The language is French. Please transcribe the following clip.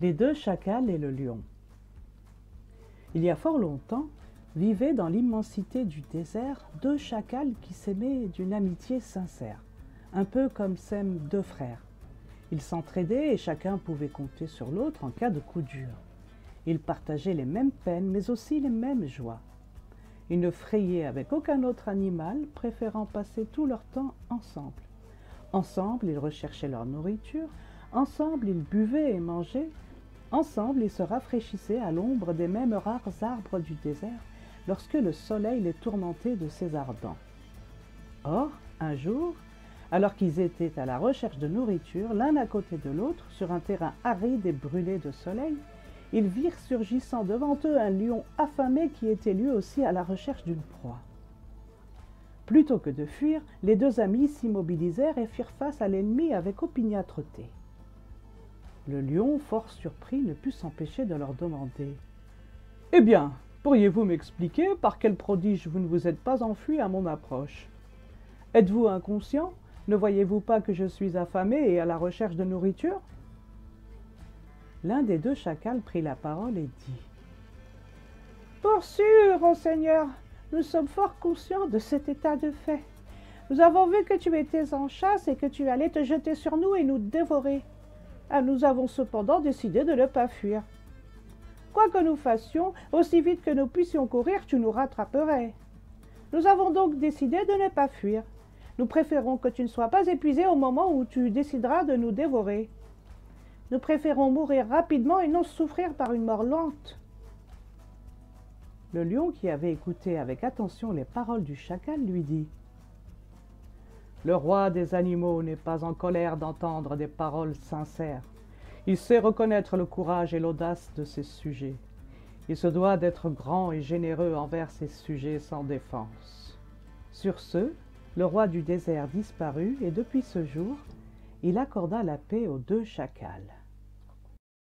Les deux chacals et le lion. Il y a fort longtemps, vivaient dans l'immensité du désert deux chacals qui s'aimaient d'une amitié sincère, un peu comme s'aiment deux frères. Ils s'entraidaient et chacun pouvait compter sur l'autre en cas de coup dur. Ils partageaient les mêmes peines, mais aussi les mêmes joies. Ils ne frayaient avec aucun autre animal, préférant passer tout leur temps ensemble. Ensemble, ils recherchaient leur nourriture, ensemble, ils buvaient et mangeaient, ensemble, ils se rafraîchissaient à l'ombre des mêmes rares arbres du désert, lorsque le soleil les tourmentait de ses ardents. Or, un jour, alors qu'ils étaient à la recherche de nourriture, l'un à côté de l'autre, sur un terrain aride et brûlé de soleil, ils virent surgissant devant eux un lion affamé qui était lui aussi à la recherche d'une proie. Plutôt que de fuir, les deux amis s'immobilisèrent et firent face à l'ennemi avec opiniâtreté. Le lion, fort surpris, ne put s'empêcher de leur demander « Eh bien, pourriez-vous m'expliquer par quel prodige vous ne vous êtes pas enfui à mon approche? Êtes-vous inconscient? Ne voyez-vous pas que je suis affamé et à la recherche de nourriture ?» L'un des deux chacals prit la parole et dit « Pour sûr, ô Seigneur, nous sommes fort conscients de cet état de fait. Nous avons vu que tu étais en chasse et que tu allais te jeter sur nous et nous dévorer. Nous avons cependant décidé de ne pas fuir. Quoi que nous fassions, aussi vite que nous puissions courir, tu nous rattraperais. Nous avons donc décidé de ne pas fuir. Nous préférons que tu ne sois pas épuisé au moment où tu décideras de nous dévorer. Nous préférons mourir rapidement et non souffrir par une mort lente. » Le lion, qui avait écouté avec attention les paroles du chacal, lui dit « Le roi des animaux n'est pas en colère d'entendre des paroles sincères. Il sait reconnaître le courage et l'audace de ses sujets. Il se doit d'être grand et généreux envers ses sujets sans défense. » Sur ce, le roi du désert disparut et depuis ce jour, il accorda la paix aux deux chacals.